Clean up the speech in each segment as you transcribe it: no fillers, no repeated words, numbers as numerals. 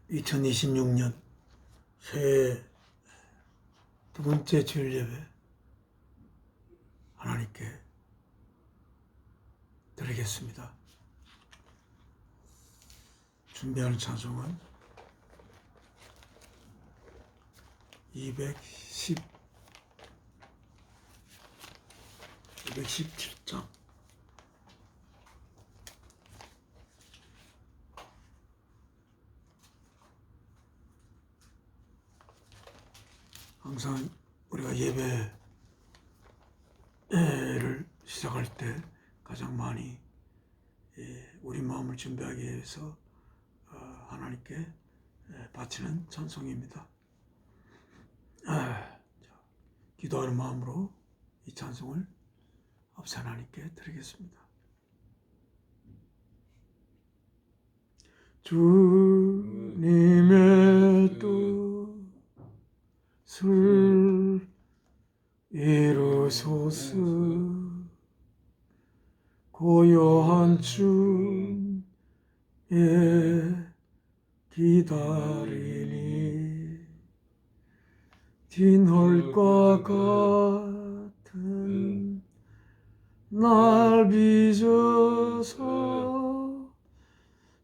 2026년 새해 두 번째 주일 예배 하나님께 드리겠습니다. 준비하는 찬송은 217장 항상 우리가 예배를 시작할 때 가장 많이 우리 마음을 준비하기 위해서 하나님께 바치는 찬송입니다. 기도하는 마음으로 이 찬송을 앞서 하나님께 드리겠습니다. 주님의 뜻을 이루소서. 고요한 춤에 기다리니 뒷홀과 같은 날 빚어서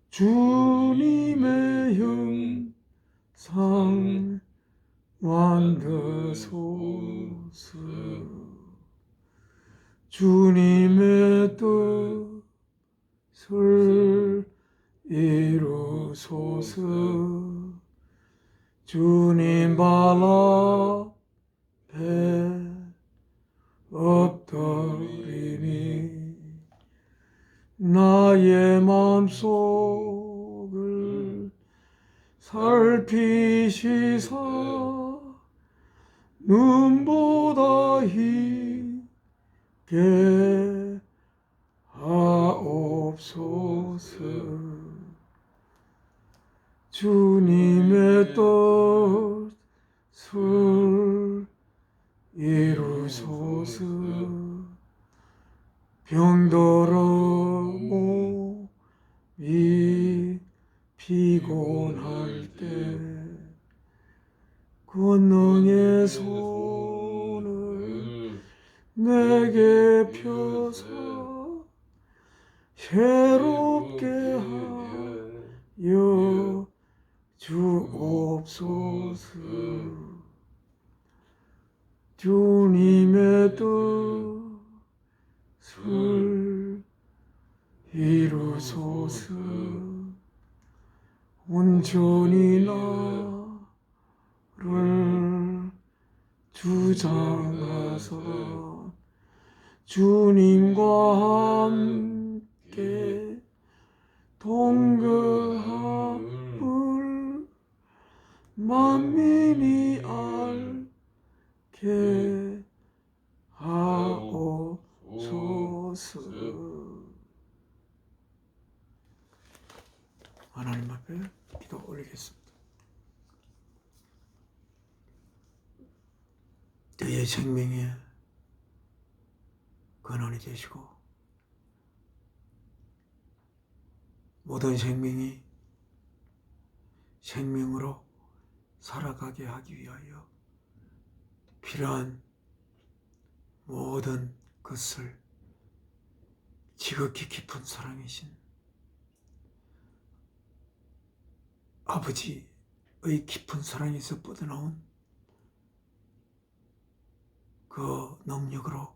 주님의 형상 만드소서. 주님의 뜻을 이루소서. 주님 발 앞에 엎드리니 나의 마음속을 살피시사 눈보다 희게 하옵소서. 주님의 뜻을 이루소서. 병들어 몸이 피곤할 때 권능의 손을 내게 펴서 새롭게 하여 주옵소서. 주님의 뜻을 이루소서. 온전히 나를 주장하사 주님과 함께 동거함을 만민이 알게 하옵소서. 하나님 앞에 기도 올리겠습니다. 너의 생명에 근원이 되시고 모든 생명이 생명으로 살아가게 하기 위하여 필요한 모든 것을 지극히 깊은 사랑이신 아버지의 깊은 사랑에서 뻗어나온 그 능력으로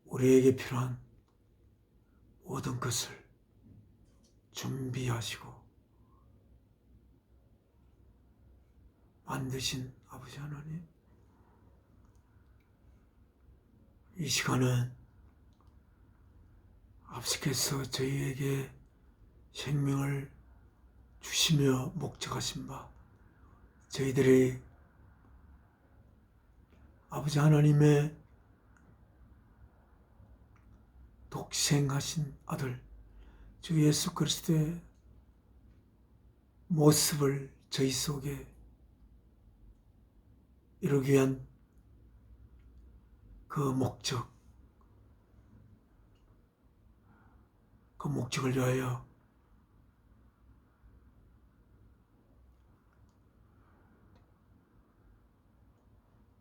우리에게 필요한 모든 것을 준비하시고 만드신 아버지 하나님, 이 시간은 앞서서 저희에게 생명을 주시며 목적하신 바 저희들의 아버지 하나님의 독생하신 아들 주 예수 그리스도의 모습을 저희 속에 이루기 위한 그 목적을 위하여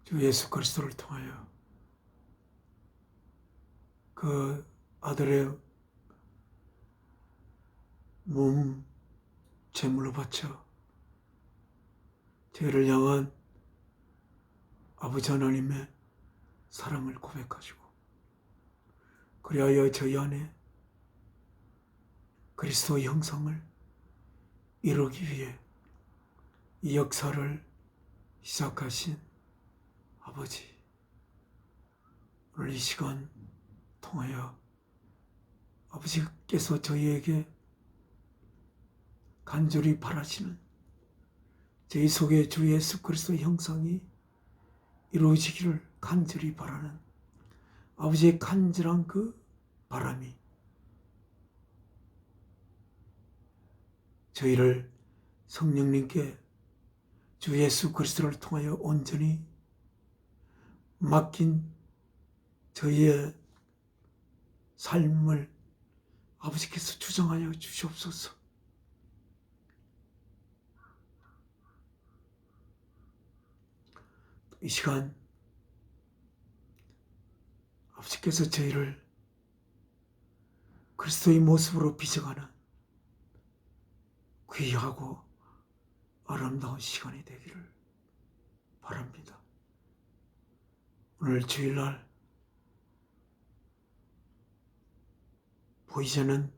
주 예수 그리스도를 통하여 그 아들의 몸 제물로 바쳐 저희를 향한 아버지 하나님의 사랑을 고백하시고 그리하여 저희 안에 그리스도의 형상을 이루기 위해 이 역사를 시작하신 아버지, 오늘 이 시간 통하여 아버지께서 저희에게 간절히 바라시는 저희 속에 주 예수 그리스도의 형상이 이루어지기를 간절히 바라는 아버지의 간절한 그 바람이 저희를 성령님께 주 예수 그리스도를 통하여 온전히 맡긴 저희의 삶을 아버지께서 주장하여 주시옵소서. 이 시간 아버지께서 저희를 그리스도의 모습으로 비춰가는 귀하고 아름다운 시간이 되기를 바랍니다. 오늘 주일날 보이지 않는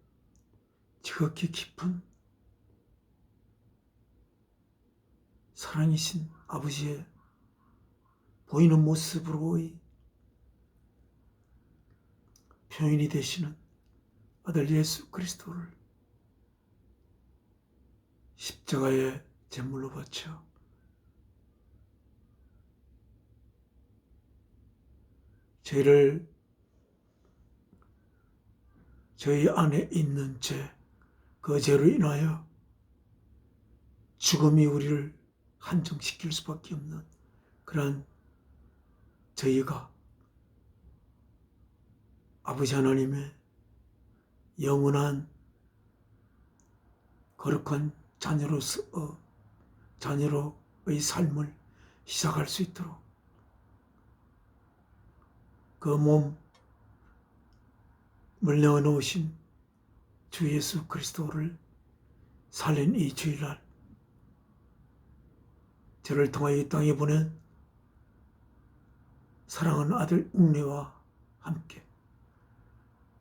지극히 깊은 사랑이신 아버지의 보이는 모습으로의 표현이 되시는 아들 예수 그리스도를 십자가의 제물로 바쳐 저희 안에 있는 죄, 그 죄로 인하여 죽음이 우리를 한정시킬 수밖에 없는 그러한 저희가 아버지 하나님의 영원한 거룩한 자녀로의 삶을 시작할 수 있도록 그 몸을 내어 놓으신 주 예수 그리스도를 살린 이 주일날 저를 통하여 이 땅에 보낸 사랑하는 아들 웅례와 함께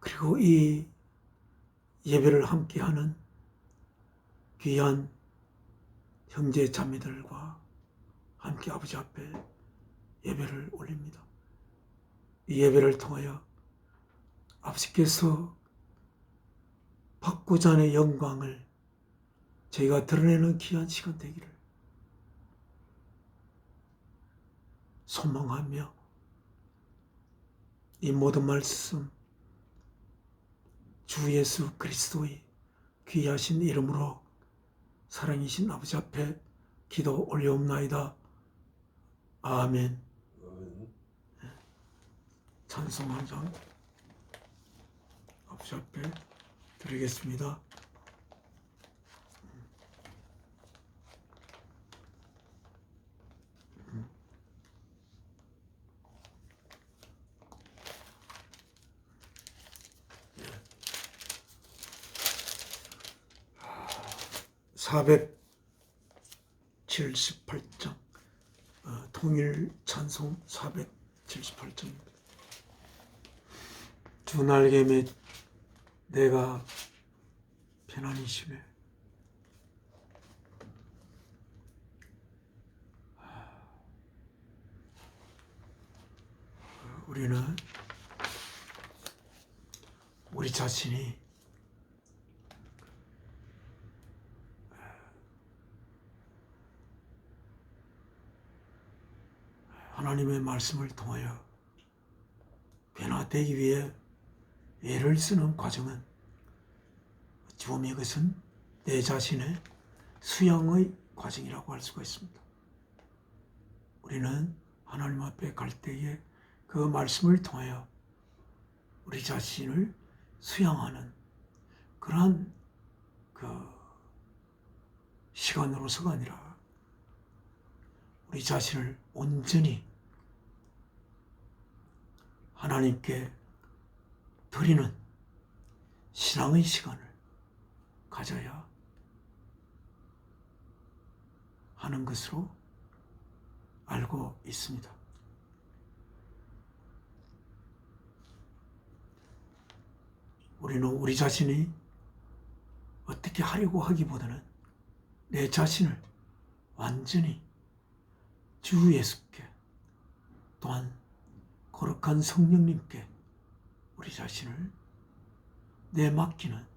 그리고 이 예배를 함께하는 귀한 형제 자매들과 함께 아버지 앞에 예배를 올립니다. 이 예배를 통하여 아버지께서 받고자 하는 영광을 저희가 드러내는 귀한 시간 되기를 소망하며 이 모든 말씀 주 예수 그리스도의 귀하신 이름으로 사랑이신 아버지 앞에 기도 올려옵나이다. 아멘. 찬송 한 장 아버지 앞에 드리겠습니다. 네. 478장 통일 찬송 478장입니다. 주 날개 및 내가 편안히심에 우리는 우리 자신이 하나님의 말씀을 통하여 변화되기 위해 애를 쓰는 과정은 어찌 보면 이것은 내 자신의 수양의 과정이라고 할 수가 있습니다. 우리는 하나님 앞에 갈 때에 그 말씀을 통하여 우리 자신을 수양하는 그러한 그 시간으로서가 아니라 우리 자신을 온전히 하나님께 드리는 신앙의 시간을 가져야 하는 것으로 알고 있습니다. 우리는 우리 자신이 어떻게 하려고 하기보다는 내 자신을 완전히 주 예수께 또한 거룩한 성령님께 우리 자신을 내맡기는,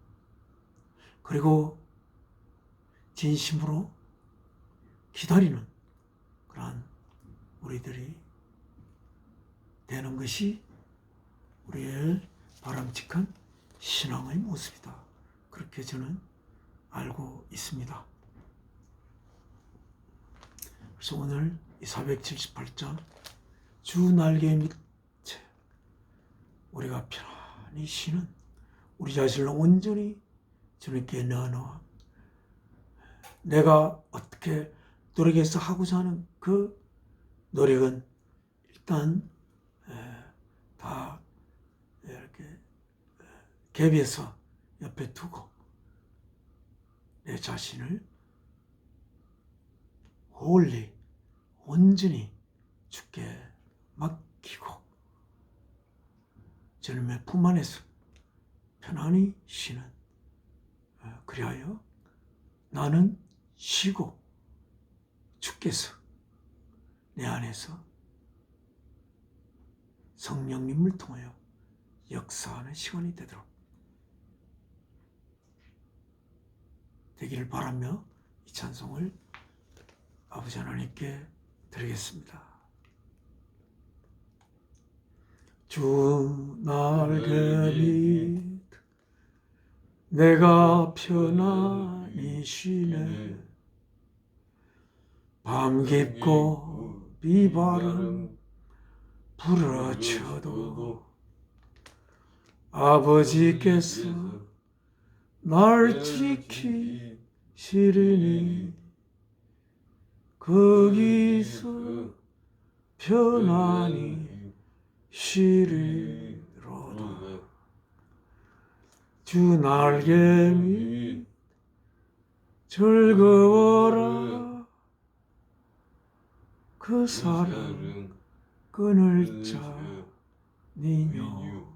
그리고 진심으로 기다리는 그러한 우리들이 되는 것이 우리의 바람직한 신앙의 모습이다. 그렇게 저는 알고 있습니다. 그래서 오늘 이 478장 주 날개 밑에 우리가 편안히 쉬는 우리 자신을 온전히 주님께 내어놓아 내가 어떻게 노력해서 하고자 하는 그 노력은 일단 다 이렇게 갭에서 옆에 두고 내 자신을 홀리 온전히 주께 맡기고 주님의 품 안에서 편안히 쉬는, 그리하여 나는 쉬고 주께서 내 안에서 성령님을 통하여 역사하는 시간이 되도록 되기를 바라며 이 찬송을 아버지 하나님께 드리겠습니다. 주 날개 밑 내가 편안히 쉬네. 밤 깊고 비바람 불어쳐도 아버지께서 날 지키시리니 거기서 편안히 쉬리로다. 주 날개 밑 즐거워라. 그 사랑 끊을 자 니뇨.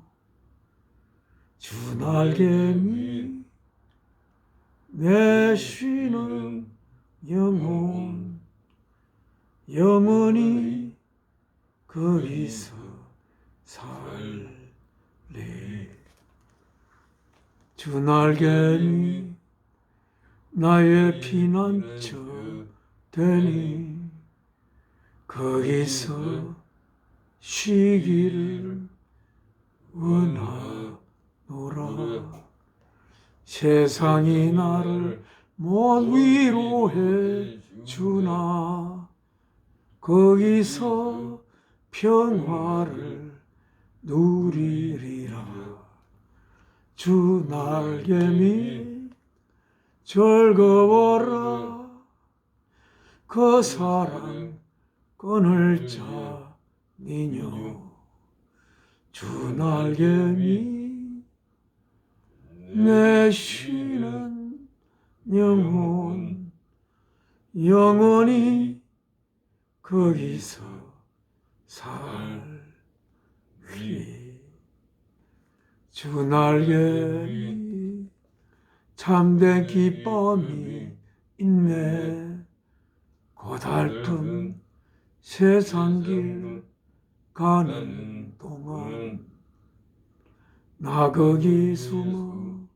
주 날개 밑 내 쉬는 영혼 영원히 거기서 살리. 주 날개 밑 나의 피난처 되니 거기서 쉬기를 원하노라. 세상이 나를 못 위로해 주나 거기서 평화를 누리리라. 주 날개 밑 즐거워라. 그 사랑 끊을 자 니뇨. 주 날개 밑 내 쉬는 영혼 영원히 거기서 살리. 주 날개 밑 참된 기쁨이 있네. 고달픈 세상 길 가는 동안 나 거기 숨어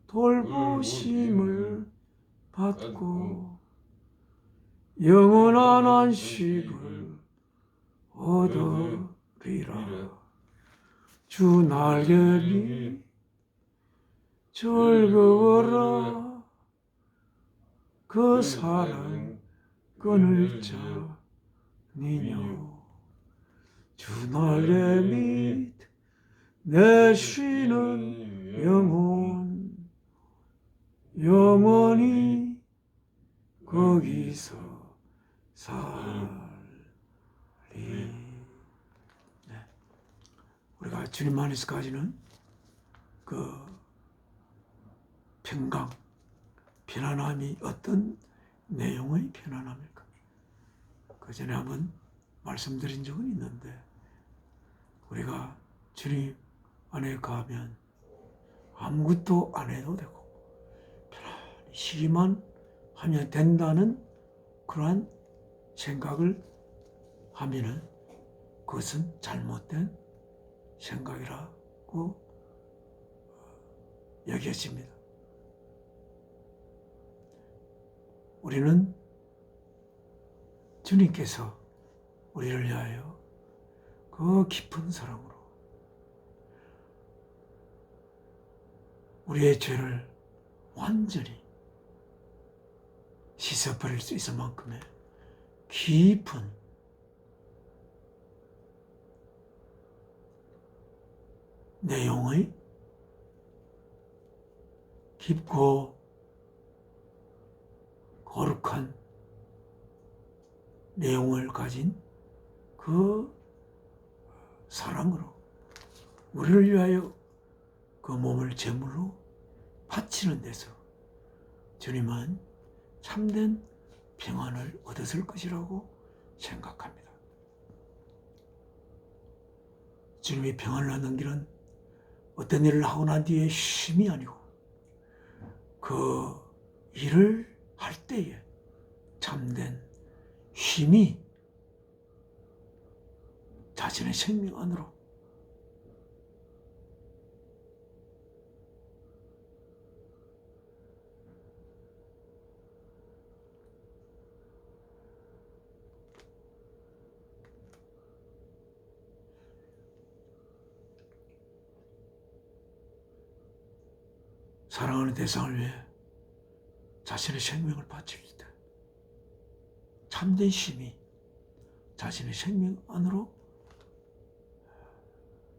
돌보심을 받고 영원한 안식을 얻으리라. 주 날개 밑 즐거워라. 그 사랑 끊을 자 니뇨. 주 날개 밑 내 쉬는 영혼 영원히 거기서 살리. 네. 주님 안에서 가지는 그 평강, 편안함이 어떤 내용의 편안함일까? 그 전에 한번 말씀드린 적은 있는데, 우리가 주님 안에 가면 아무것도 안 해도 되고 편안히 쉬기만 하면 된다는 그러한 생각을 하면은 그것은 잘못된 생각이라고 여겨집니다. 우리는 주님께서 우리를 위하여 그 깊은 사랑으로 우리의 죄를 완전히 씻어버릴 수 있을 만큼의 깊은 내용의 깊고 거룩한 내용을 가진 그 사랑으로 우리를 위하여 그 몸을 제물로 바치는 데서 주님은 참된 평안을 얻었을 것이라고 생각합니다. 주님이 평안을 얻는 길은 어떤 일을 하고 난 뒤에 쉼이 아니고 그 일을 할 때에 참된 쉼이 자신의 생명 안으로 사랑하는 대상을 위해 자신의 생명을 바칠 때 참된 쉼이 자신의 생명 안으로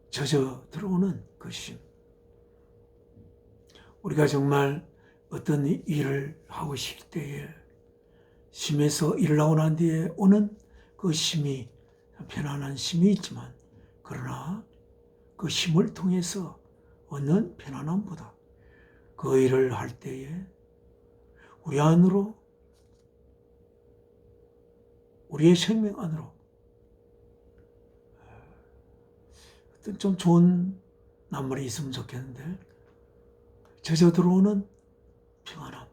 젖어 들어오는 그 쉼. 우리가 정말 어떤 일을 하고 싶을 때에 쉼에서 일을 하고 난 뒤에 오는 그 쉼이 편안한 쉼이 있지만, 그러나 그 쉼을 통해서 얻는 편안함보다 그 일을 할 때에 우리 안으로, 우리의 생명 안으로 어떤 좀 좋은 낱말이 있으면 좋겠는데, 젖어 들어오는 평안함,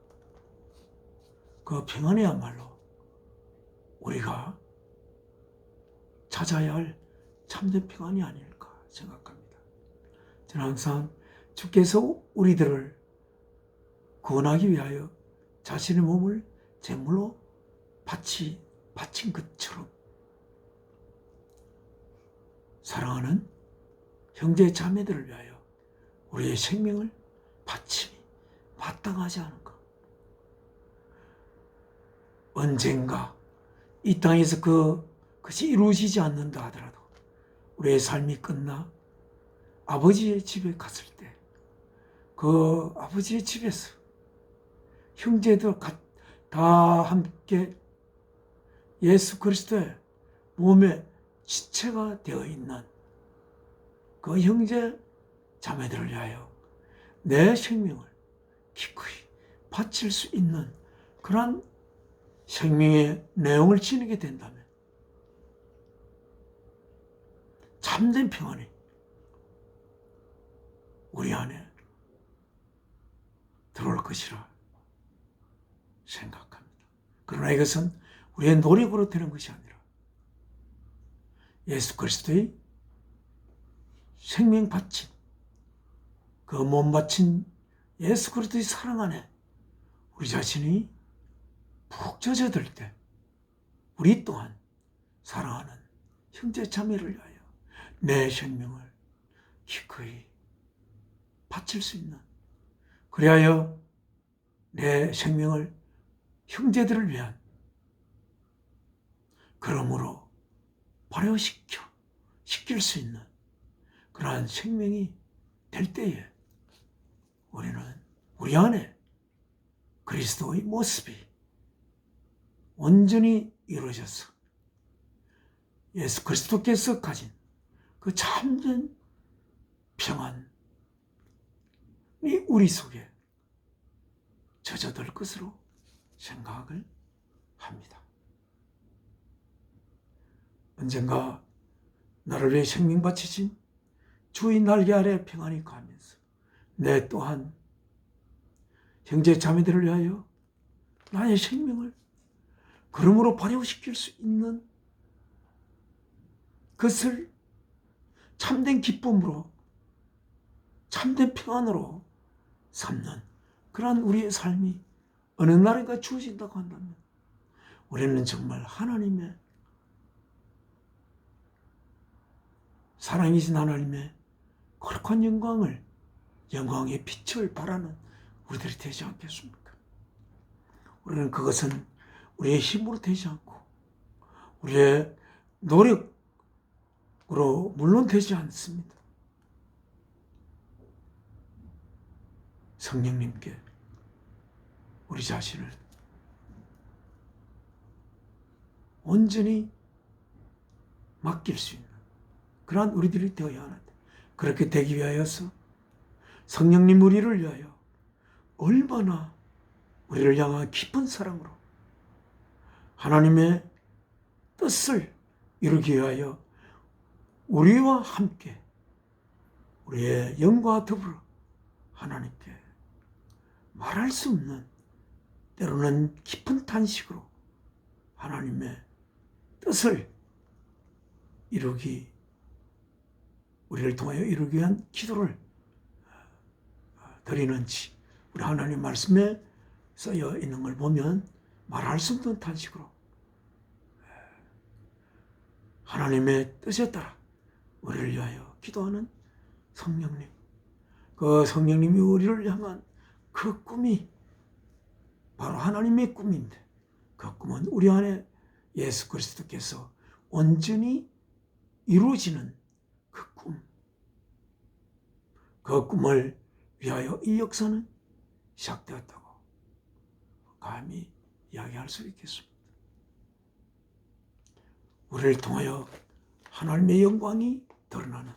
그 평안이야말로 우리가 찾아야 할 참된 평안이 아닐까 생각합니다. 저는 항상 주께서 우리들을 구원하기 위하여 자신의 몸을 제물로 바친 것처럼 사랑하는 형제 자매들을 위하여 우리의 생명을 바침이 마땅하지 않은가. 언젠가 이 땅에서 그것이 이루어지지 않는다 하더라도 우리의 삶이 끝나 아버지의 집에 갔을 때 그 아버지의 집에서 형제들 다 함께 예수 그리스도의 몸의 지체가 되어 있는 그 형제 자매들을 위하여 내 생명을 기꺼이 바칠 수 있는 그러한 생명의 내용을 지니게 된다면 참된 평안이 우리 안에 들어올 것이라 생각합니다. 그러나 이것은 우리의 노력으로 되는 것이 아니라 예수 그리스도의 생명 바친, 그 몸 바친 예수 그리스도의 사랑 안에 우리 자신이 푹 젖어들 때 우리 또한 사랑하는 형제 자매를 위하여 내 생명을 기꺼이 바칠 수 있는, 그리하여 내 생명을 형제들을 위한, 그러므로 발효시킬 수 있는 그러한 생명이 될 때에 우리는 우리 안에 그리스도의 모습이 온전히 이루어져서 예수 그리스도께서 가진 그 참된 평안이 우리 속에 젖어들 것으로 생각을 합니다. 언젠가 나를 위해 생명 바치신 주의 날개 아래 평안이 가면서 내 또한 형제 자매들을 위하여 나의 생명을 그러므로 발효시킬 수 있는 그것을 참된 기쁨으로 참된 평안으로 삼는 그러한 우리의 삶이 어느 날인가 주어진다고 한다면 우리는 정말 하나님의 사랑이신 하나님의 거룩한 영광의 빛을 바라는 우리들이 되지 않겠습니까? 우리는 그것은 우리의 힘으로 되지 않고 우리의 노력으로 물론 되지 않습니다. 성령님께 우리 자신을 온전히 맡길 수 있는 그러한 우리들이 되어야 하는데 그렇게 되기 위하여서 성령님 우리를 위하여 얼마나 우리를 향한 깊은 사랑으로 하나님의 뜻을 이루기 위하여 우리와 함께 우리의 영과 더불어 하나님께 말할 수 없는 때로는 깊은 탄식으로 하나님의 뜻을 우리를 통하여 이루기 위한 기도를 드리는지 우리 하나님 말씀에 쓰여 있는 걸 보면 말할 수 없는 탄식으로 하나님의 뜻에 따라 우리를 위하여 기도하는 성령님, 그 성령님이 우리를 향한 그 꿈이 바로 하나님의 꿈인데 그 꿈은 우리 안에 예수 그리스도께서 온전히 이루어지는 그 꿈을 위하여 이 역사는 시작되었다고 감히 이야기할 수 있겠습니다. 우리를 통하여 하나님의 영광이 드러나는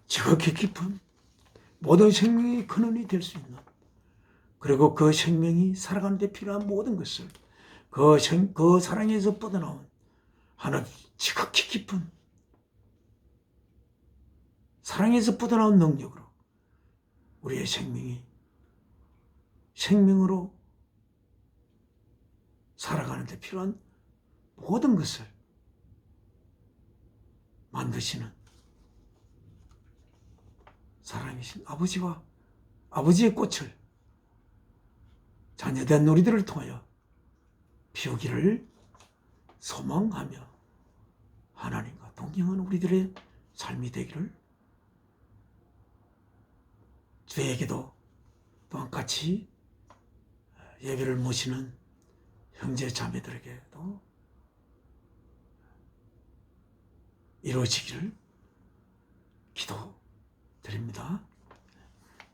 지극히 깊은 모든 생명의 근원이 될 수 있는 그리고 그 생명이 살아가는 데 필요한 모든 것을 그 사랑에서 뻗어나온 하나님 지극히 깊은 사랑에서 뻗어나온 능력으로 우리의 생명으로 살아가는 데 필요한 모든 것을 만드시는 사랑이신 아버지의 꽃을 자녀된 우리들을 통하여 피우기를 소망하며 하나님과 동행하는 우리들의 삶이 되기를 저에게도 또한 같이 예배를 모시는 형제 자매들에게도 이루어지기를 기도드립니다.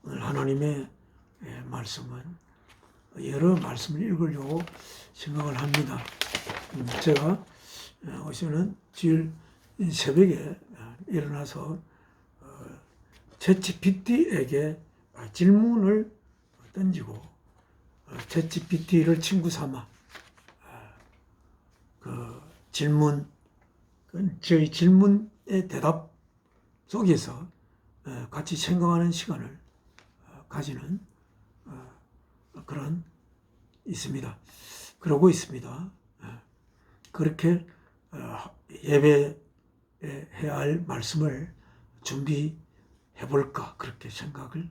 오늘 하나님의 말씀은 여러 말씀을 읽으려고 생각을 합니다. 제가 어제는 주일 새벽에 일어나서 챗GPT에게 질문을 던지고 챗GPT를 친구 삼아 저희 질문의 대답 속에서 같이 생각하는 시간을 가지는 그러고 있습니다. 그렇게 예배해야 할 말씀을 준비해볼까 그렇게 생각을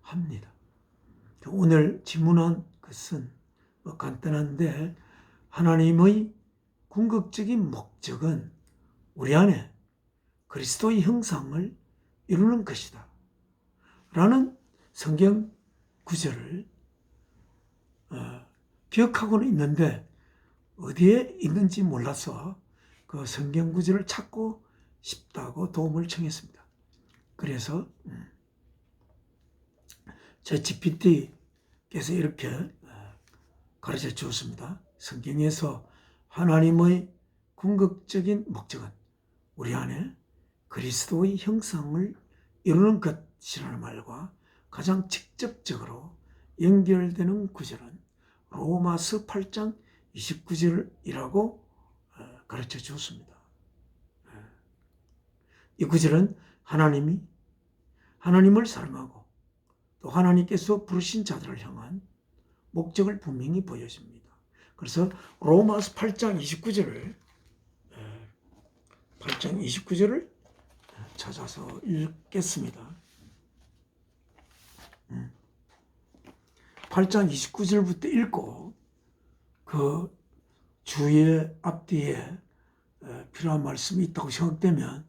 합니다. 오늘 질문한 것은 간단한데 하나님의 궁극적인 목적은 우리 안에 그리스도의 형상을 이루는 것이다 라는 성경 구절을 기억하고는 있는데 어디에 있는지 몰라서 그 성경 구절을 찾고 싶다고 도움을 청했습니다. 그래서 챗GPT께서 이렇게 가르쳐 주었습니다. 성경에서 하나님의 궁극적인 목적은 우리 안에 그리스도의 형상을 이루는 것이라는 말과 가장 직접적으로 연결되는 구절은 로마서 8장 29절이라고 가르쳐 주었습니다. 이 구절은 하나님이 하나님을 사랑하고 또 하나님께서 부르신 자들을 향한 목적을 분명히 보여줍니다. 그래서 로마서 8장 29절을 찾아서 읽겠습니다. 8장 29절부터 읽고 그 주의 앞뒤에 필요한 말씀이 있다고 생각되면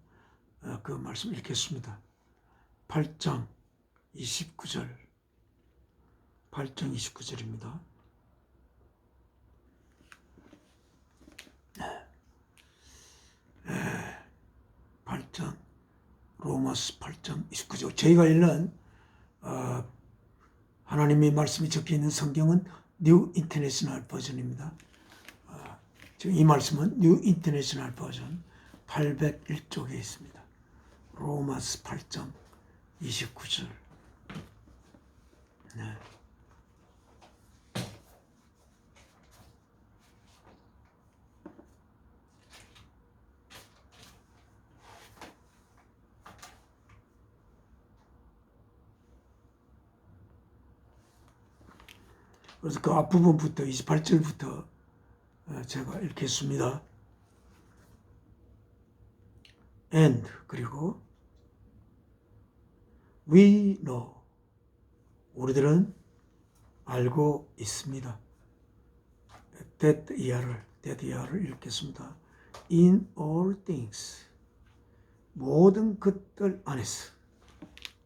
그 말씀 읽겠습니다. 8장 29절입니다. 8장 로마서 8장 29절. 저희가 읽는 하나님의 말씀이 적혀있는 성경은 뉴 인터내셔널 버전입니다. 지금 이 말씀은 뉴 인터내셔널 버전 801쪽에 있습니다. 로마서 8장 29절. 네. 그래서 그 앞부분부터 28절부터 제가 읽겠습니다. And 그리고 we know 우리들은 알고 있습니다. that year를 읽겠습니다. In all things 모든 것들 안에서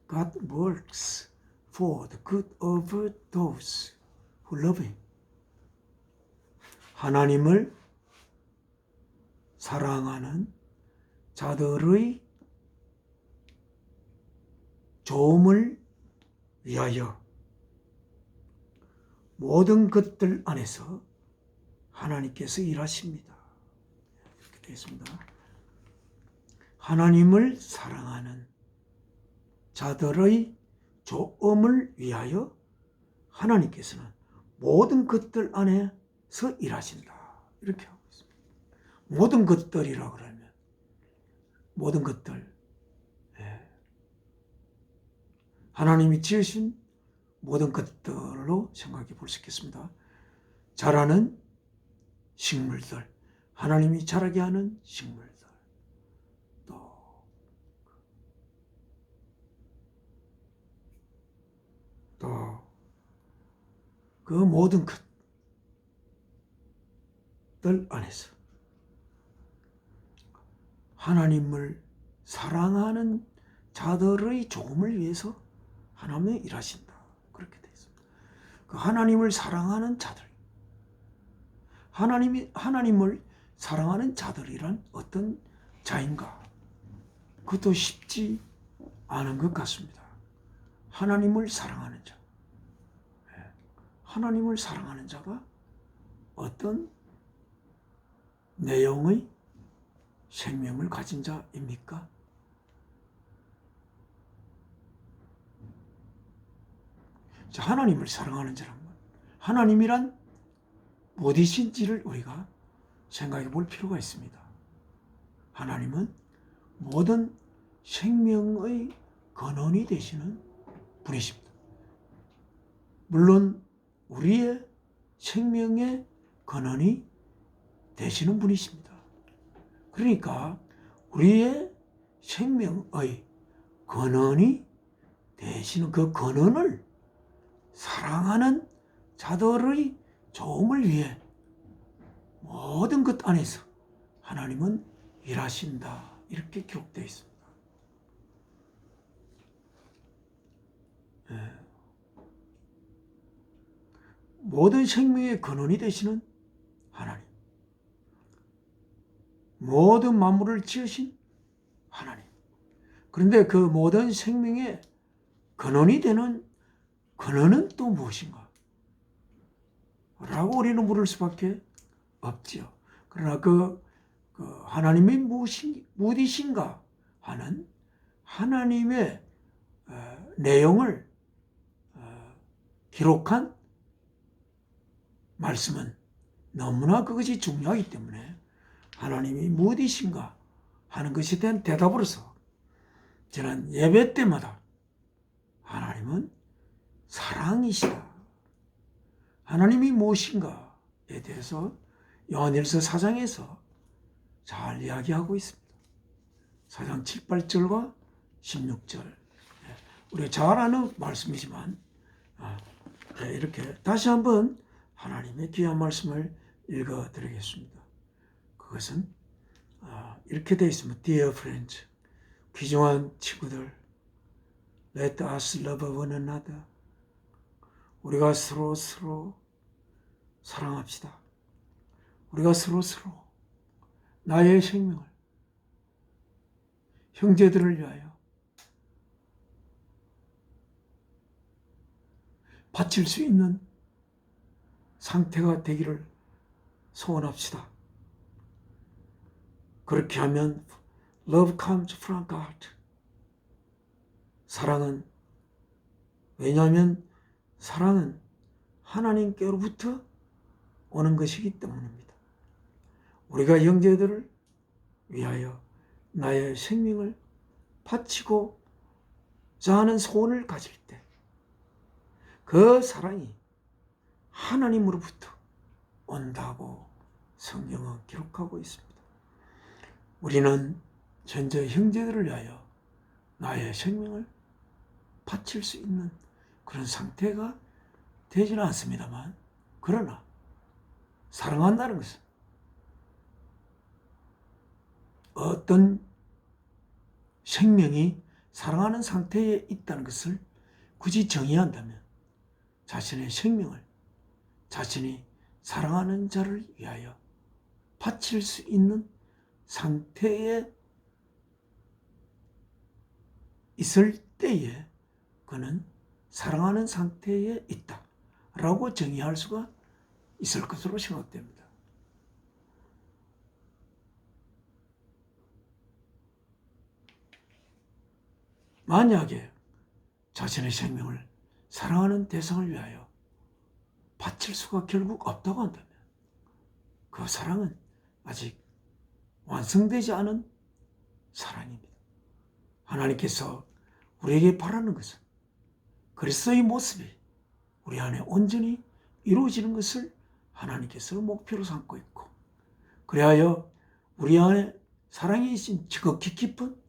God works for the good of those who love Him. 하나님을 사랑하는 자들의 좋음을 위하여 모든 것들 안에서 하나님께서 일하십니다. 이렇게 되어 있습니다. 하나님을 사랑하는 자들의 좋음을 위하여 하나님께서는 모든 것들 안에서 일하신다. 이렇게 하고 있습니다. 모든 것들이라고 그러면 모든 것들, 하나님이 지으신 모든 것들로 생각해 볼 수 있겠습니다. 자라는 식물들, 하나님이 자라게 하는 식물들, 또 그 모든 것들 안에서 하나님을 사랑하는 자들의 좋음을 위해서 하나님이 일하신다. 그렇게 되어 있습니다. 그 하나님을 사랑하는 자들, 하나님을 사랑하는 자들이란 어떤 자인가? 그것도 쉽지 않은 것 같습니다. 하나님을 사랑하는 자. 하나님을 사랑하는 자가 어떤 내용의 생명을 가진 자입니까? 자, 하나님을 사랑하는 자란 것. 하나님이란 무엇이신지를 우리가 생각해 볼 필요가 있습니다. 하나님은 모든 생명의 근원이 되시는 분이십니다. 물론 우리의 생명의 근원이 되시는 분이십니다. 그러니까 우리의 생명의 근원이 되시는 그 근원을 사랑하는 자들의 좋음을 위해 모든 것 안에서 하나님은 일하신다. 이렇게 기록되어 있습니다. 모든 생명의 근원이 되시는 하나님, 모든 만물을 지으신 하나님. 그런데 그 모든 생명의 근원이 되는 근원은 또 무엇인가? 라고 우리는 물을 수밖에 없지요. 그러나 그 하나님이 무엇이신가 하는 하나님의 내용을 기록한 말씀은 너무나 그것이 중요하기 때문에 하나님이 무엇이신가 하는 것에 대한 대답으로서 저는 예배 때마다 하나님은 사랑이시다. 하나님이 무엇인가에 대해서 요한일서 4장에서 잘 이야기하고 있습니다. 4장 7, 8절과 16절. 우리가 잘 아는 말씀이지만 이렇게 다시 한번 하나님의 귀한 말씀을 읽어드리겠습니다. 그것은 이렇게 되어 있습니다. Dear friends, 귀중한 친구들, let us love one another. 우리가 서로 사랑합시다. 우리가 서로 나의 생명을 형제들을 위하여 바칠 수 있는 상태가 되기를 소원합시다. 그렇게 하면 love comes from God. 사랑은, 왜냐하면 사랑은 하나님께로부터 오는 것이기 때문입니다. 우리가 형제들을 위하여 나의 생명을 바치고자 하는 소원을 가질 때 그 사랑이 하나님으로부터 온다고 성경은 기록하고 있습니다. 우리는 현재 형제들을 위하여 나의 생명을 바칠 수 있는 그런 상태가 되지는 않습니다만, 그러나 사랑한다는 것은 어떤 생명이 사랑하는 상태에 있다는 것을 굳이 정의한다면 자신의 생명을 자신이 사랑하는 자를 위하여 바칠 수 있는 상태에 있을 때에 그는 사랑하는 상태에 있다라고 정의할 수가 있을 것으로 생각됩니다. 만약에 자신의 생명을 사랑하는 대상을 위하여 바칠 수가 결국 없다고 한다면 그 사랑은 아직 완성되지 않은 사랑입니다. 하나님께서 우리에게 바라는 것은 그리스도의 모습이 우리 안에 온전히 이루어지는 것을 하나님께서 목표로 삼고 있고, 그리하여 우리 안에 사랑이신 지극히 깊은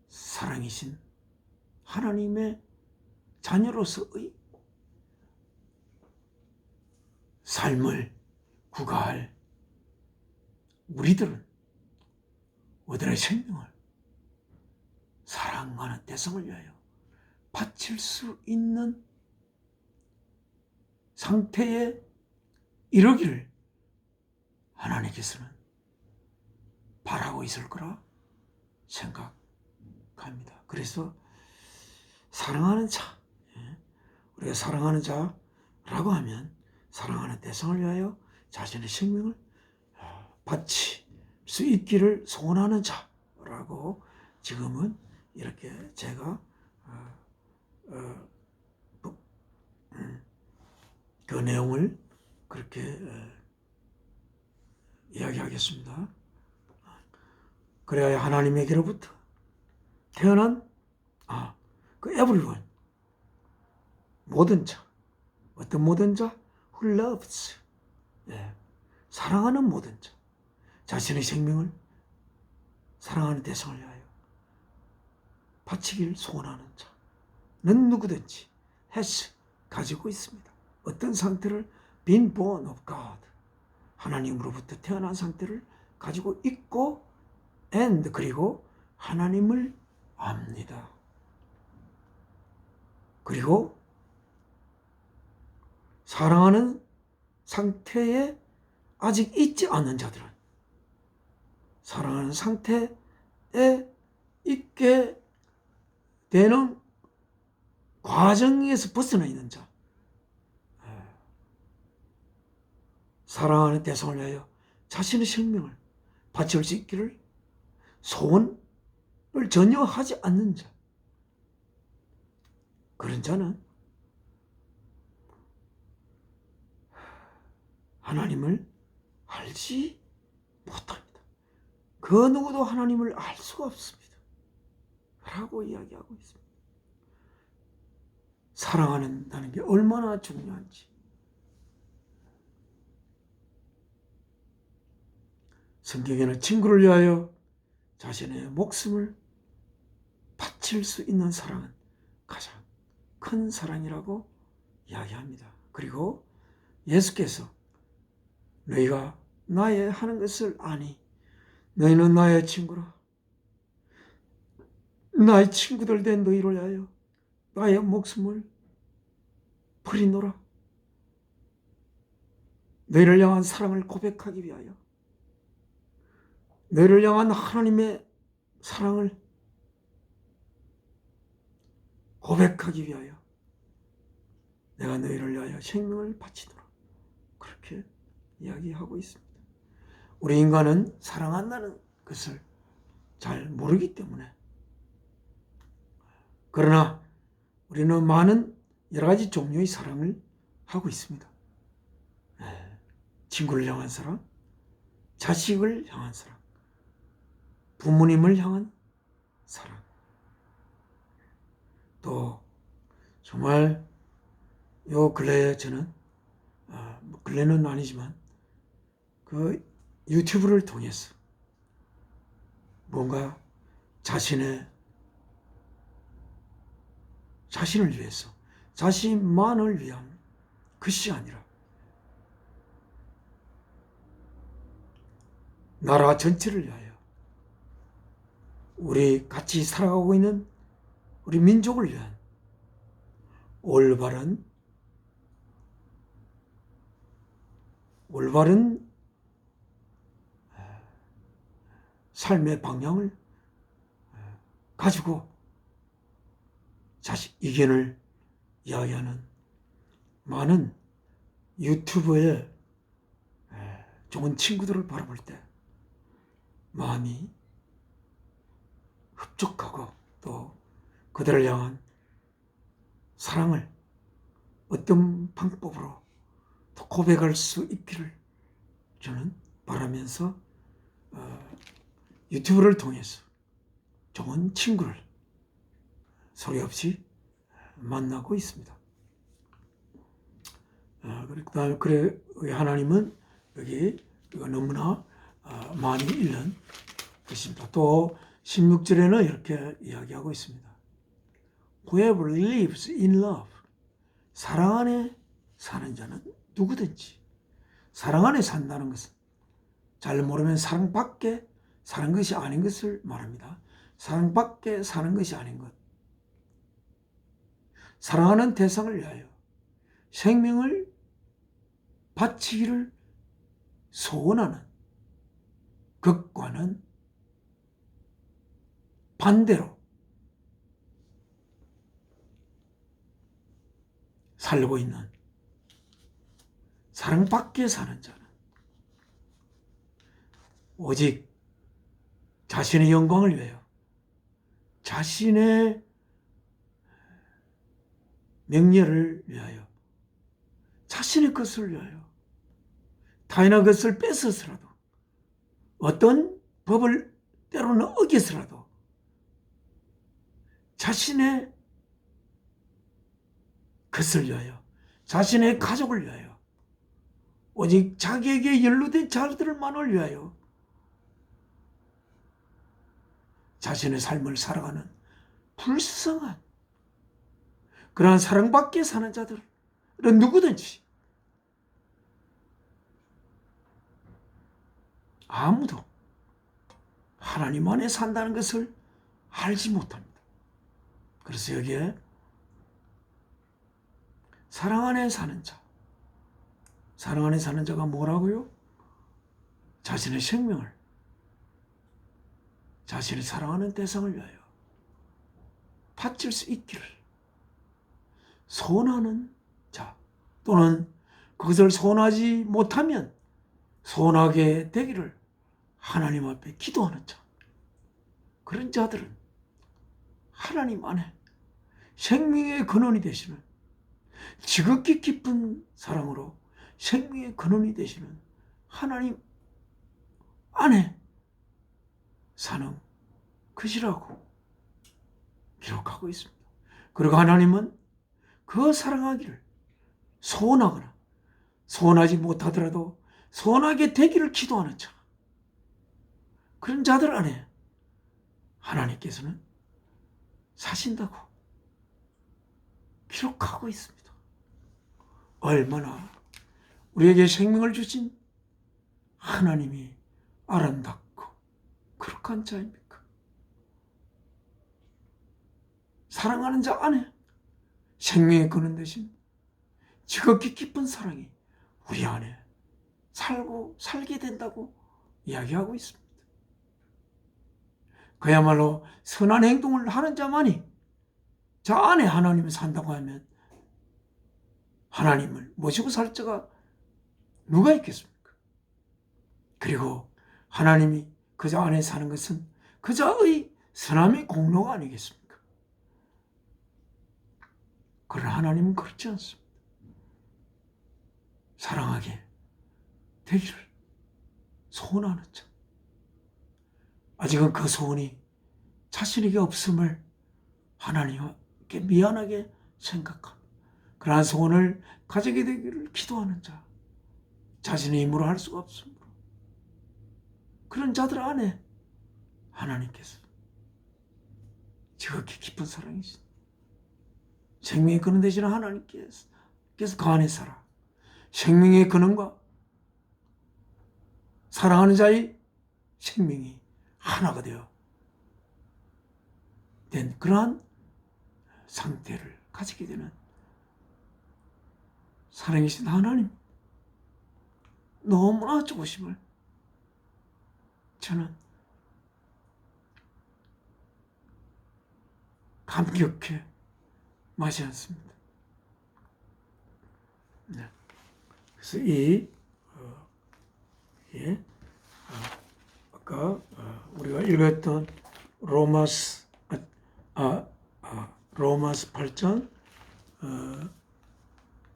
사랑이신 하나님의 자녀로서의 삶을 구가할 우리들은 우리들의 생명을 사랑하는 대상을 위하여 바칠 수 있는 상태에 이르기를 하나님께서는 바라고 있을 거라 생각합니다. 그래서 사랑하는 자, 우리가 사랑하는 자라고 하면 사랑하는 대상을 위하여 자신의 생명을 바칠 수 있기를 소원하는 자라고 지금은 이렇게 제가 그 내용을 그렇게 이야기하겠습니다. 그래야 하나님에게로부터 태어난 그 everyone, 모든 자, 어떤 모든 자? Who loves, 사랑하는 모든 자, 자신의 생명을 사랑하는 대상을 위하여 바치기를 소원하는 자는 누구든지 has, 가지고 있습니다. 어떤 상태를 been born of God, 하나님으로부터 태어난 상태를 가지고 있고, and, 그리고 하나님을 압니다. 그리고 사랑하는 상태에 아직 있지 않은 자들은 사랑하는 상태에 있게 되는 과정에서 벗어나 있는 자, 사랑하는 대상을 위하여 자신의 생명을 바칠 수 있기를 소원하는 전혀 하지 않는 자, 그런 자는 하나님을 알지 못합니다. 그 누구도 하나님을 알 수가 없습니다. 라고 이야기하고 있습니다. 사랑한다는 게 얼마나 중요한지. 성경에는 친구를 위하여 자신의 목숨을 바칠 수 있는 사랑은 가장 큰 사랑이라고 이야기합니다. 그리고 예수께서 너희가 나의 하는 것을 아니 너희는 나의 친구라. 나의 친구들 된 너희를 위하여 나의 목숨을 버리노라. 너희를 향한 사랑을 고백하기 위하여, 너희를 향한 하나님의 사랑을 고백하기 위하여 내가 너희를 위하여 생명을 바치노라. 그렇게 이야기하고 있습니다. 우리 인간은 사랑한다는 것을 잘 모르기 때문에, 그러나 우리는 많은 여러 가지 종류의 사랑을 하고 있습니다. 친구를 향한 사랑, 자식을 향한 사랑, 부모님을 향한 사랑, 또 정말 요 근래에 저는 근래는 아니지만 그 유튜브를 통해서 뭔가 자신을 위해서, 자신만을 위한 것이 아니라 나라 전체를 위하여, 우리 같이 살아가고 있는 우리 민족을 위한 올바른 삶의 방향을 가지고 자식 이견을 이야기하는 많은 유튜브의 좋은 친구들을 바라볼 때 마음이 흡족하고, 또 그들을 향한 사랑을 어떤 방법으로 더 고백할 수 있기를 저는 바라면서 유튜브를 통해서 좋은 친구를 소리 없이 만나고 있습니다. 그래 하나님은 여기 너무나 많이 읽는 것입니다. 또 16절에는 이렇게 이야기하고 있습니다. Whoever lives in love, 사랑 안에 사는 자는 누구든지, 사랑 안에 산다는 것은 잘 모르면 사랑 밖에 사는 것이 아닌 것을 말합니다. 사랑 밖에 사는 것이 아닌 것, 사랑하는 대상을 위하여 생명을 바치기를 소원하는 것과는 반대로 살고 있는, 사랑 밖에 사는 자는 오직 자신의 영광을 위하여, 자신의 명예를 위하여, 자신의 것을 위하여 타인의 것을 뺏어서라도, 어떤 법을 때로는 어겨서라도 자신의 것을 위하여, 자신의 가족을 위하여, 오직 자기에게 연루된 자들만을 위하여 자신의 삶을 살아가는 불쌍한 그러한 사랑밖에 사는 자들은 누구든지 아무도 하나님 안에 산다는 것을 알지 못합니다. 그래서 여기에 사랑 안에 사는 자, 사랑 안에 사는 자가 뭐라고요? 자신의 생명을 자신이 사랑하는 대상을 위하여 바칠 수 있기를 소원하는 자, 또는 그것을 소원하지 못하면 소원하게 되기를 하나님 앞에 기도하는 자, 그런 자들은 하나님 안에 생명의 근원이 되시는, 지극히 깊은 사랑으로 생명의 근원이 되시는 하나님 안에 사는 것이라고 기록하고 있습니다. 그리고 하나님은 그 사랑하기를 소원하거나 소원하지 못하더라도 소원하게 되기를 기도하는 자, 그런 자들 안에 하나님께서는 사신다고 기록하고 있습니다. 얼마나 우리에게 생명을 주신 하나님이 아름답고 거룩한 자입니까? 사랑하는 자 안에 생명의 근원 되신 지극히 깊은 사랑이 우리 안에 살게 된다고 이야기하고 있습니다. 그야말로 선한 행동을 하는 자만이 저 안에 하나님이 산다고 하면 하나님을 모시고 살 자가 누가 있겠습니까? 그리고 하나님이 그저 안에 사는 것은 그저의 선함의 공로가 아니겠습니까? 그러나 하나님은 그렇지 않습니다. 사랑하게 되기를 소원하는 자, 아직은 그 소원이 자신에게 없음을 하나님께 미안하게 생각하고 그러한 소원을 가지게 되기를 기도하는 자, 자신의 힘으로 할 수가 없으므로 그런 자들 안에 하나님께서 지극히 깊은 사랑이신 생명의 근원 되시는 하나님께서 그 안에 살아 생명의 근원과 사랑하는 자의 생명이 하나가 되어 된 그러한 상태를 가지게 되는 사랑이신 하나님, 너무나 좋으심을 저는 감격해 마지 않습니다. 네. 그래서 아까 우리가 읽었던 로마스 8장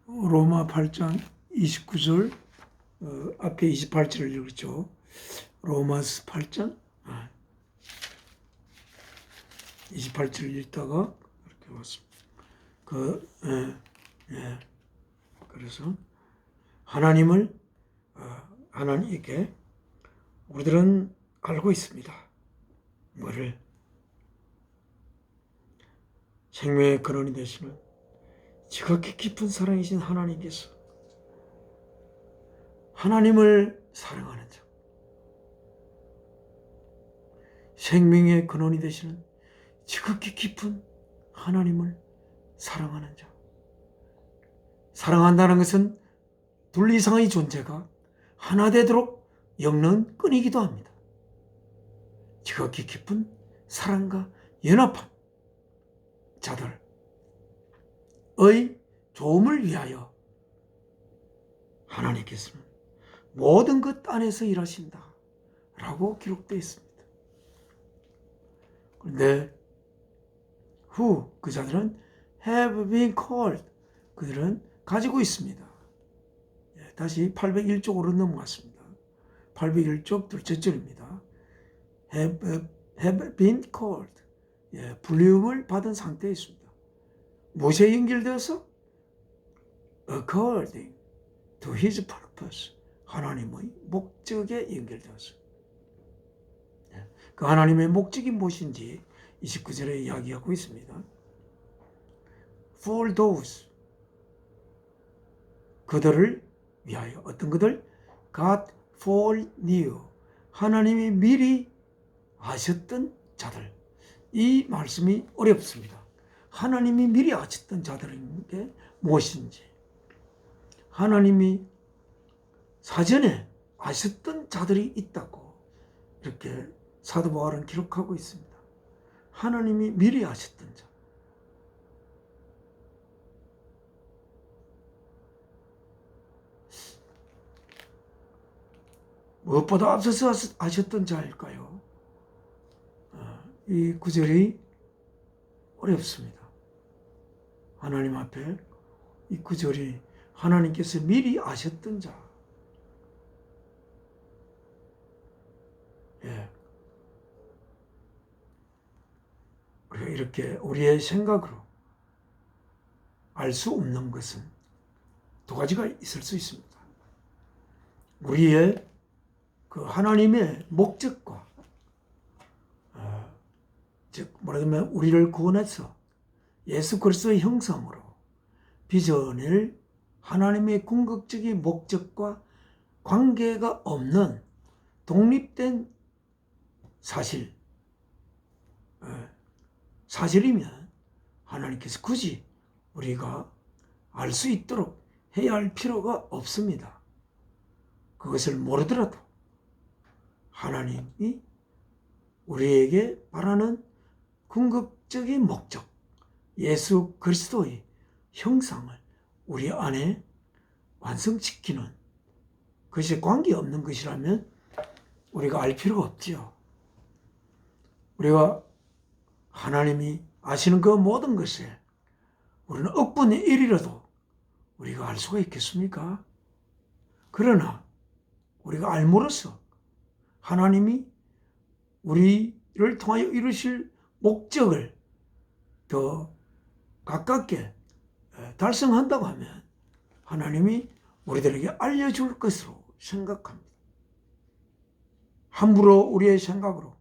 로마 8장 29절 앞에 28절을 읽었죠. 로마스 8장 28절을 읽다가 이렇게 왔습니다. 그래서 하나님께 우리들은 알고 있습니다. 뭐를? 생명의 근원이 되시는 지극히 깊은 사랑이신 하나님께서 하나님을 사랑하는 자, 생명의 근원이 되시는 지극히 깊은 하나님을 사랑하는 자. 사랑한다는 것은 둘 이상의 존재가 하나 되도록 엮는 끈이기도 합니다. 지극히 깊은 사랑과 연합한 자들의 도움을 위하여 하나님께서는 모든 것 안에서 일하신다 라고 기록되어 있습니다. 그런데 그 자들은 have been called, 그들은 가지고 있습니다. 다시 801쪽으로 넘어갔습니다. 801쪽 둘째 줄입니다. have been called, 불리움을 받은 상태에 있습니다. 무엇에 연결되어서? according to his purpose, 하나님의 목적에 연결되어서. 그 하나님의 목적이 무엇인지 29절에 이야기하고 있습니다. For those, 그들을 위하여. 어떤 그들? God foreknew, 하나님이 미리 아셨던 자들. 이 말씀이 어렵습니다. 하나님이 미리 아셨던 자들인 게 무엇인지, 하나님이 사전에 아셨던 자들이 있다고 이렇게 사도 바울은 기록하고 있습니다. 하나님이 미리 아셨던 자. 무엇보다 앞서서 아셨던 자일까요? 이 구절이 어렵습니다. 하나님 앞에 이 구절이 하나님께서 미리 아셨던 자. 예. 우리가 이렇게 우리의 생각으로 알 수 없는 것은 두 가지가 있을 수 있습니다. 우리의 그 하나님의 목적과 즉 말하자면 우리를 구원해서 예수 그리스도의 형상으로 빚어낼 하나님의 궁극적인 목적과 관계가 없는 독립된 사실이면 하나님께서 굳이 우리가 알 수 있도록 해야 할 필요가 없습니다. 그것을 모르더라도 하나님이 우리에게 바라는 궁극적인 목적, 예수 그리스도의 형상을 우리 안에 완성시키는 것이 관계없는 것이라면 우리가 알 필요가 없지요. 우리가 하나님이 아시는 그 모든 것에 우리는 억분의 1이라도 우리가 알 수가 있겠습니까? 그러나 우리가 알므로써 하나님이 우리를 통하여 이루실 목적을 더 가깝게 달성한다고 하면 하나님이 우리들에게 알려줄 것으로 생각합니다. 함부로 우리의 생각으로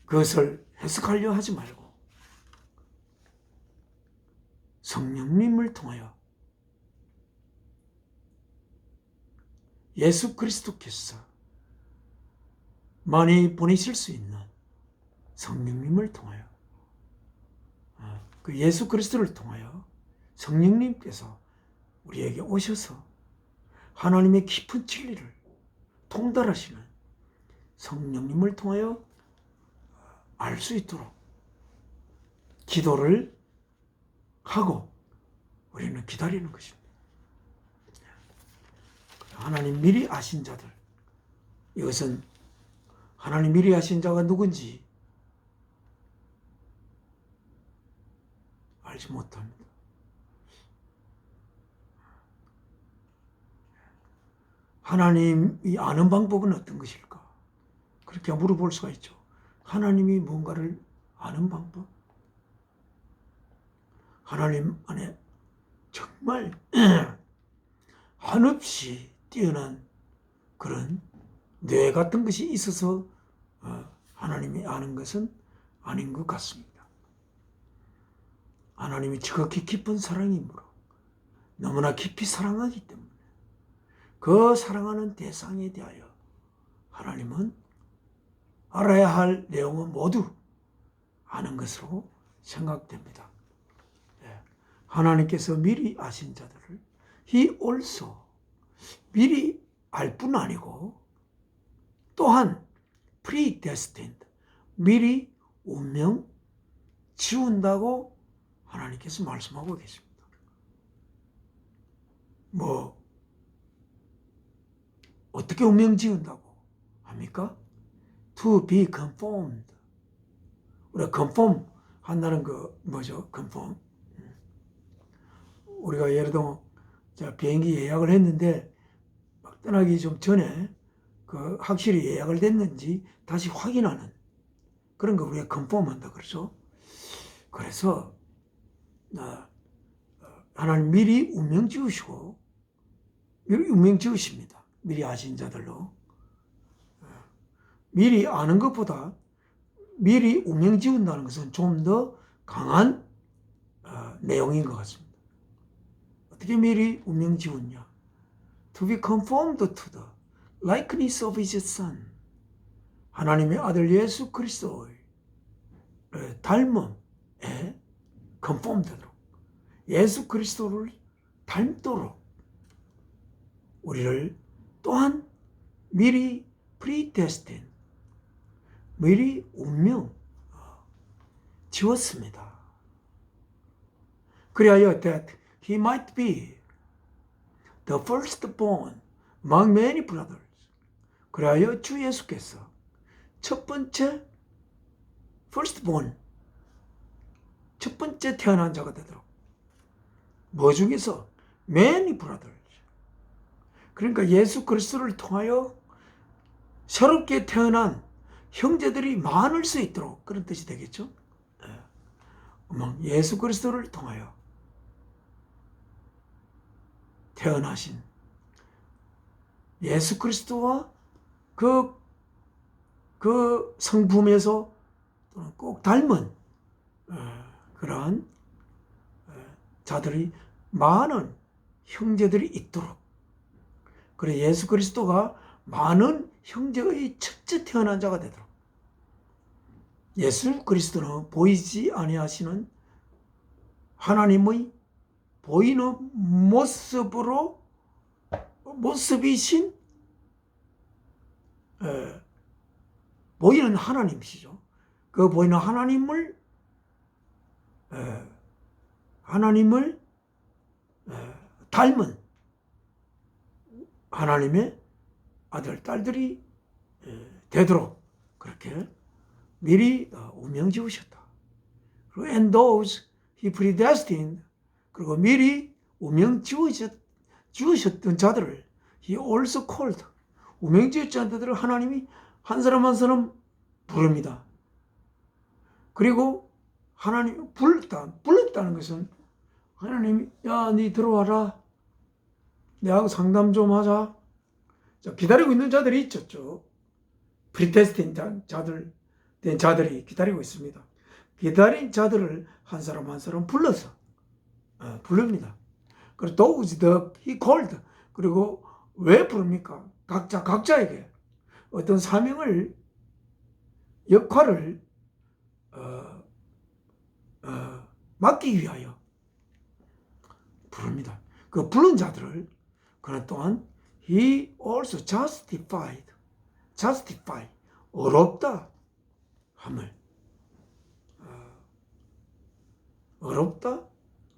그것을 해석하려 하지 말고 성령님을 통하여 예수 그리스도께서 많이 보내실 수 있는 성령님을 통하여 그 예수 그리스도를 통하여 성령님께서 우리에게 오셔서 하나님의 깊은 진리를 통달하시는 성령님을 통하여 알 수 있도록 기도를 하고 우리는 기다리는 것입니다. 하나님 미리 아신 자들, 이것은 하나님 미리 아신 자가 누군지 알지 못합니다. 하나님이 아는 방법은 어떤 것일까? 그렇게 물어볼 수가 있죠. 하나님이 뭔가를 아는 방법? 하나님 안에 정말 한없이 뛰어난 그런 뇌 같은 것이 있어서 하나님이 아는 것은 아닌 것 같습니다. 하나님이 지극히 깊은 사랑이므로 너무나 깊이 사랑하기 때문에 그 사랑하는 대상에 대하여 하나님은 알아야 할 내용은 모두 아는 것으로 생각됩니다. 하나님께서 미리 아신 자들을 He also 미리 알 뿐 아니고 또한 predestined 미리 운명 지운다고 하나님께서 말씀하고 계십니다. 어떻게 운명 지운다고 합니까? To be conformed. 우리가 conform 한다는 거 뭐죠? conform. 우리가 예를 들어 비행기 예약을 했는데 막 떠나기 좀 전에 그 확실히 예약을 됐는지 다시 확인하는 그런 거 우리가 컨펌 한다 그러죠. 그래서 하나님 미리 운명 지으시고 미리 운명 지으십니다. 미리 아신 자들로. 미리 아는 것보다 미리 운명 지운다는 것은 좀 더 강한 내용인 것 같습니다. 어떻게 미리 운명 지웠냐? To be conformed to the likeness of his son. 하나님의 아들 예수 그리스도의 닮음에 conformed 되도록 예수 그리스도를 닮도록 우리를 또한 미리 predestined 미리 운명 지웠습니다. 그리하여 that he might be the firstborn among many brothers. 그리하여 주 예수께서 첫 번째 firstborn, 첫 번째 태어난 자가 되도록. 뭐 중에서? many brothers. 그러니까 예수 그리스도를 통하여 새롭게 태어난 형제들이 많을 수 있도록, 그런 뜻이 되겠죠. 예수 그리스도를 통하여 태어나신 예수 그리스도와 그 성품에서 꼭 닮은 그러한 자들이 많은 형제들이 있도록. 그래 예수 그리스도가 많은 형제의 첫째 태어난 자가 되도록. 예수 그리스도는 보이지 아니하시는 하나님의 보이는 모습이신 보이는 하나님이시죠. 그 보이는 하나님을 닮은 하나님의 아들, 딸들이 되도록 그렇게 미리 운명 지으셨다. 그리고 and those he predestined, 그리고 미리 운명 지으셨던 자들을 he also called, 운명 지으신 자들을 하나님이 한 사람 한 사람 부릅니다. 그리고 하나님 불렀다는 것은 하나님이 야, 니 들어와라. 내하고 상담 좀 하자. 기다리고 있는 자들이 있었죠. 프리테스틴 자들이 기다리고 있습니다. 기다린 자들을 한 사람 한 사람 불러서 부릅니다. 그리고 those he called, 그리고 왜 부릅니까? 각자에게 어떤 사명을, 역할을 맡기 위하여 부릅니다. 그 부른 자들을 그는 또한 he also justify, 어렵다 함을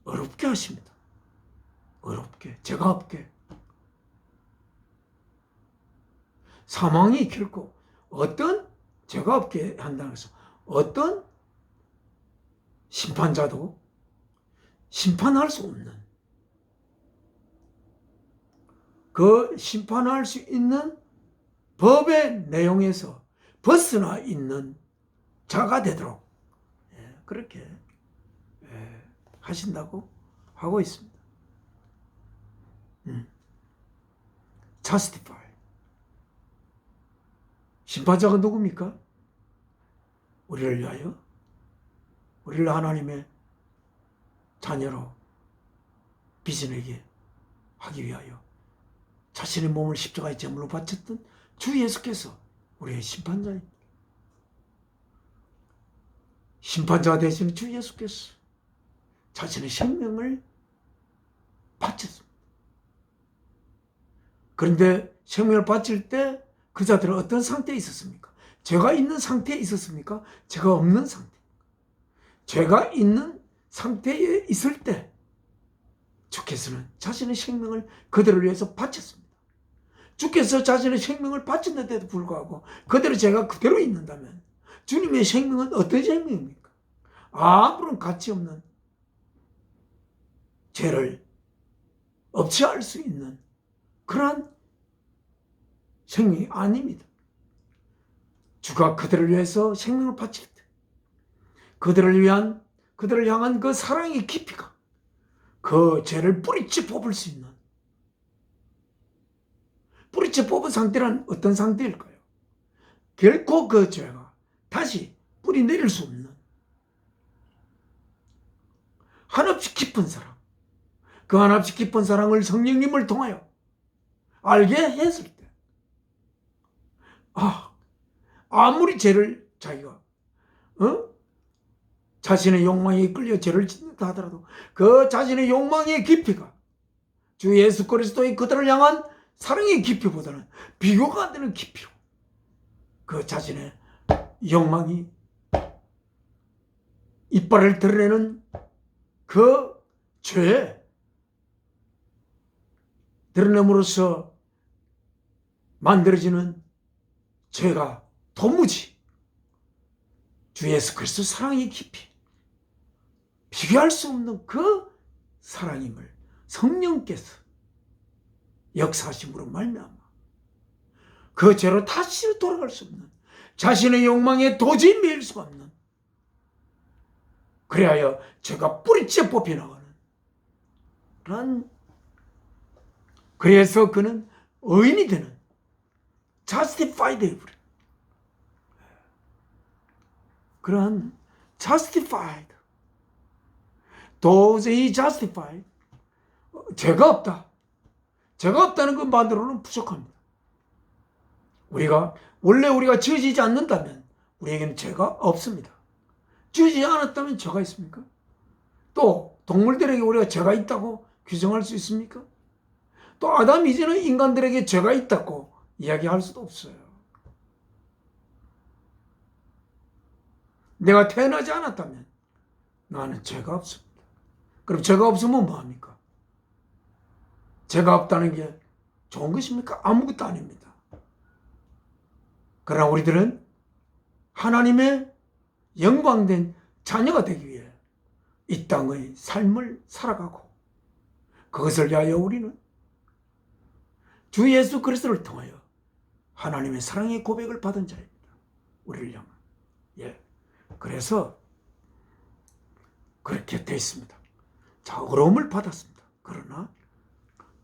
어렵게 하십니다. 어렵게, 죄가 없게. 사망이 결코 어떤 죄가 없게 한다는 것은 어떤 심판자도 심판할 수 없는, 그 심판할 수 있는 법의 내용에서 벗어나 있는 자가 되도록 그렇게 하신다고 하고 있습니다. justify. 심판자가 누굽니까? 우리를 위하여, 우리를 하나님의 자녀로 빚어내게 하기 위하여 자신의 몸을 십자가의 제물로 바쳤던 주 예수께서 우리의 심판자입니다. 심판자 되시는 주 예수께서 자신의 생명을 바쳤습니다. 그런데 생명을 바칠 때 그 자들은 어떤 상태에 있었습니까? 죄가 있는 상태에 있었습니까? 죄가 없는 상태. 죄가 있는 상태에 있을 때 주께서는 자신의 생명을 그들을 위해서 바쳤습니다. 주께서 자신의 생명을 바쳤는데도 불구하고 그들의 죄가 그대로 있는다면 주님의 생명은 어떤 생명입니까? 아무런 가치 없는 죄를 없애할 수 있는 그러한 생명이 아닙니다. 주가 그들을 위해서 생명을 바칠 때 그들을 향한 그 사랑의 깊이가 그 죄를 뿌리째 뽑을 수 있는, 뿌리째 뽑은 상태란 어떤 상태일까요? 결코 그 죄가 다시 뿌리 내릴 수 없는 한없이 깊은 사랑, 그 한없이 깊은 사랑을 성령님을 통하여 알게 했을 때 아무리 죄를 자기가 자신의 욕망에 이끌려 죄를 짓는다 하더라도 그 자신의 욕망의 깊이가 주 예수 그리스도의 그들을 향한 사랑의 깊이보다는 비교가 안 되는 깊이로 그 자신의 욕망이 이빨을 드러내는 그 죄에 드러냄으로써 만들어지는 죄가 도무지 주 예수 그리스도 사랑의 깊이, 비교할 수 없는 그 사랑임을 성령께서 역사하심으로 말미암아 그 죄로 다시 돌아갈 수 없는, 자신의 욕망에 도저히 매일 수가 없는, 그리하여 죄가 뿌리째 뽑혀나가는 그런, 그래서 그는 의인이 되는, justified 해버려. 그런 justified, 도저히 justified, 죄가 없다. 죄가 없다는 것만으로는 부족합니다. 원래 우리가 지어지지 않는다면 우리에게는 죄가 없습니다. 지어지지 않았다면 죄가 있습니까? 또 동물들에게 우리가 죄가 있다고 규정할 수 있습니까? 또 아담 이전의 인간들에게 죄가 있다고 이야기할 수도 없어요. 내가 태어나지 않았다면 나는 죄가 없습니다. 그럼 죄가 없으면 뭐합니까? 죄가 없다는 게 좋은 것입니까? 아무것도 아닙니다. 그러나 우리들은 하나님의 영광된 자녀가 되기 위해 이 땅의 삶을 살아가고, 그것을 위하여 우리는 주 예수 그리스도를 통하여 하나님의 사랑의 고백을 받은 자입니다. 우리를 향한. 그래서 그렇게 되어 있습니다. 자, 의로움을 받았습니다. 그러나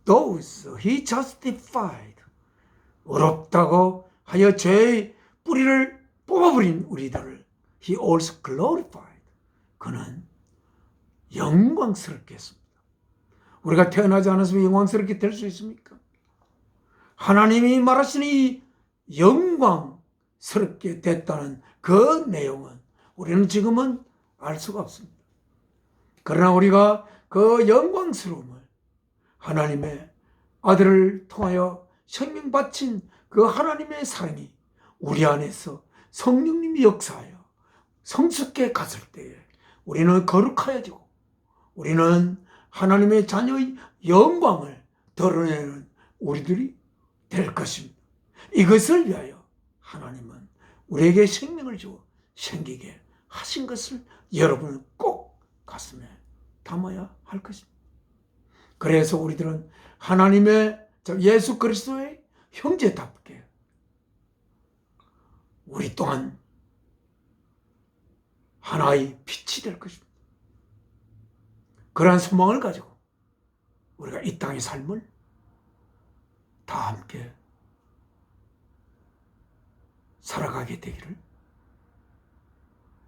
those he justified, 의롭다고 하여 죄의 뿌리를 뽑아버린 우리들을 he also glorified, 그는 영광스럽게 했습니다. 우리가 태어나지 않았으면 영광스럽게 될 수 있습니까? 하나님이 말하시는 이 영광스럽게 됐다는 그 내용은 우리는 지금은 알 수가 없습니다. 그러나 우리가 그 영광스러움을, 하나님의 아들을 통하여 생명 바친 그 하나님의 사랑이 우리 안에서 성령님이 역사하여 성숙해 갔을 때에 우리는 거룩하여지고 우리는 하나님의 자녀의 영광을 드러내는 우리들이 될 것입니다. 이것을 위하여 하나님은 우리에게 생명을 주어 생기게 하신 것을 여러분은 꼭 가슴에 담아야 할 것입니다. 그래서 우리들은 하나님의 예수 그리스도의 형제답게 우리 또한 하나의 빛이 될 것입니다. 그러한 소망을 가지고 우리가 이 땅의 삶을 다 함께 살아가게 되기를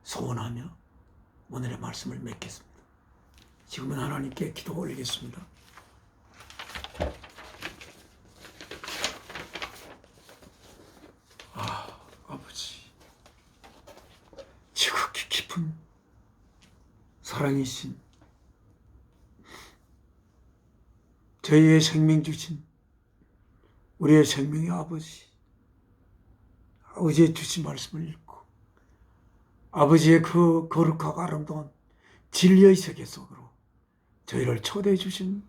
소원하며 오늘의 말씀을 맺겠습니다. 지금은 하나님께 기도 올리겠습니다. 아버지, 지극히 깊은 사랑이신, 저희의 생명 주신 우리의 생명의 아버지, 아버지의 주신 말씀을 읽고 아버지의 그 거룩하고 아름다운 진리의 세계 속으로 저희를 초대해 주신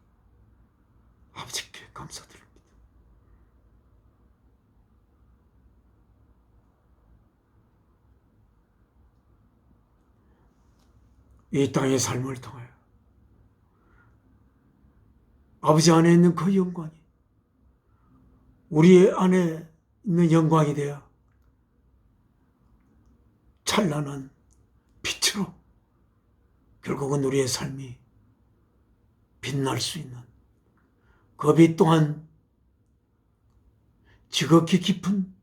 아버지께 감사드립니다. 이 땅의 삶을 통하여 아버지 안에 있는 그 영광이 우리 안에 있는 영광이 되어 찬란한 빛으로 결국은 우리의 삶이 빛날 수 있는 그 빛 또한 지극히 깊은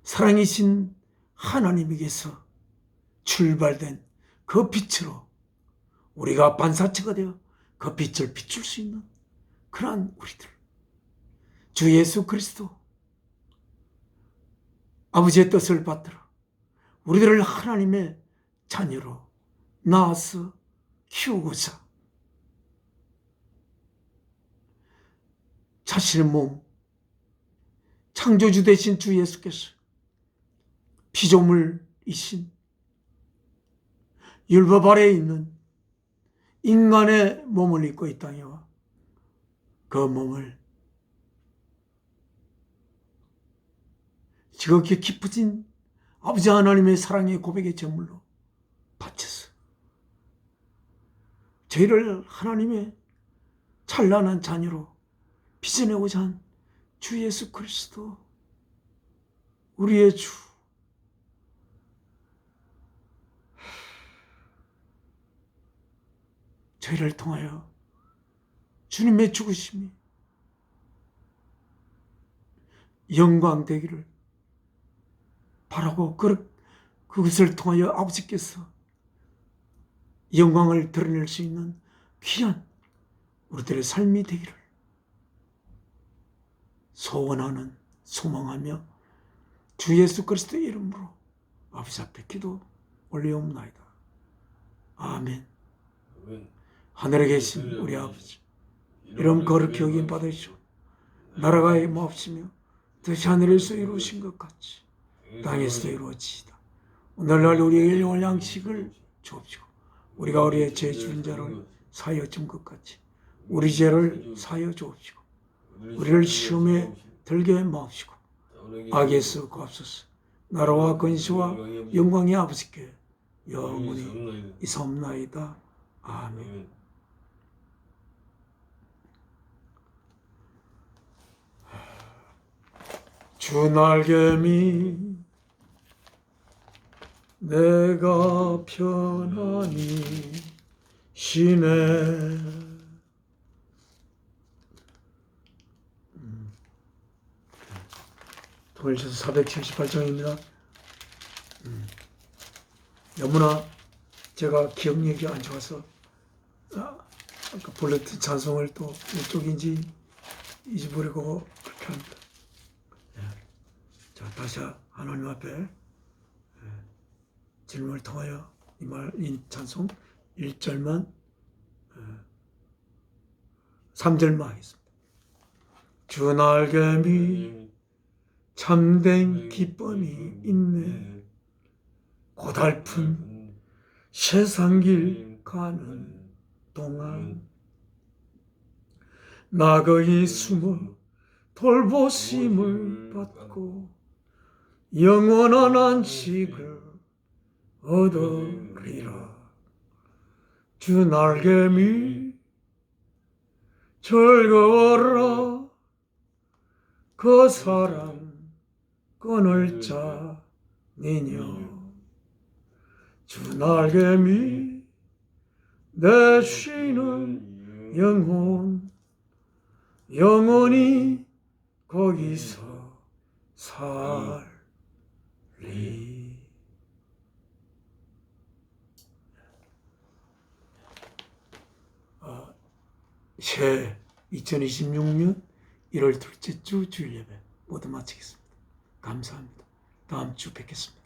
사랑이신 하나님에게서 출발된 그 빛으로 우리가 반사체가 되어 그 빛을 비출 수 있는 그러한 우리들, 주 예수 그리스도 아버지의 뜻을 받들어 우리들을 하나님의 자녀로 낳아서 키우고자 자신의 몸, 창조주 되신 주 예수께서 피조물이신 율법 아래에 있는 인간의 몸을 입고 이 땅에 와 그 몸을 지극히 깊어진 아버지 하나님의 사랑의 고백의 제물로 바쳐서 저희를 하나님의 찬란한 자녀로 빚어내고자 한 주 예수 그리스도 우리의 주, 저희를 통하여 주님의 죽으심이 영광되기를 바라고 그것을 통하여 아버지께서 영광을 드러낼 수 있는 귀한 우리들의 삶이 되기를 소원하는, 소망하며 주 예수 그리스도의 이름으로 아버지 앞에 기도 올리옵나이다. 아멘. 하늘에 계신 우리 아버지, 이름 거룩히 여김 받으시오. 나라가 임하옵시며 뜻이 하늘에서 이루어진 것 같이 땅에서도 이루어지이다. 오늘날 우리에게 일용할 양식을 주옵시고 우리가 우리의 죄 지은 자를 사하여 준 것 같이 우리 죄를 사하여 주옵시고 우리를 시험에 들게 마옵시고 악에서 구하옵소서. 나라와 권세와 영광이 아버지께 영원히 있사옵나이다. 아멘. 주 날개미 내가 편안히 쉬네. 통일셔서 478장입니다. 너무나 제가 기억력이 안 좋아서 아까 불렀던 찬송을 또 이쪽인지 잊어버리고 그렇게 합니다. 자, 다시 하나님 앞에 질문을 통하여 이 찬송 1절만 3절만 하겠습니다. 주 날개미 참된 기쁨이 있네. 고달픈 세상길 가는 동안 나 거기 숨어 돌보심을 받고 영원한 안식을 얻으리라. 주 날개미 즐거워라. 그 사랑 끊을 자니뇨. 주 날개미 내 쉬는 영혼 영원히 거기서 살리. 새 2026년 1월 둘째 주 주일 예배 모두 마치겠습니다. 감사합니다. 다음 주 뵙겠습니다.